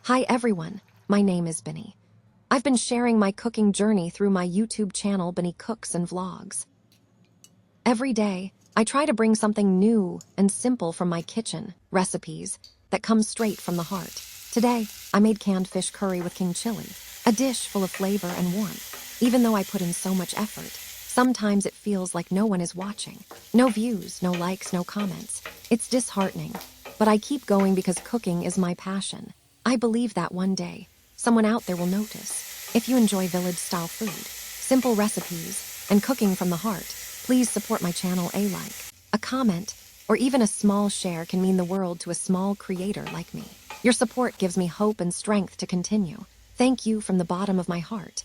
Hi everyone, my name is Benny. I've been sharing my cooking journey through my YouTube channel, benicooksandvlogs. Every day, I try to bring something new and simple from my kitchen, recipes that come straight from the heart. Today, I made canned fish curry with KingChilli, a dish full of flavor and warmth. Even though I put in so much effort, sometimes it feels like no one is watching. No views, no likes, no comments. It's disheartening, but I keep going because cooking is my passion. I believe that one day, someone out there will notice. If you enjoy village-style food, simple recipes, and cooking from the heart, please support my channel. A like, a comment, or even a small share can mean the world to a small creator like me. Your support gives me hope and strength to continue. Thank you from the bottom of my heart.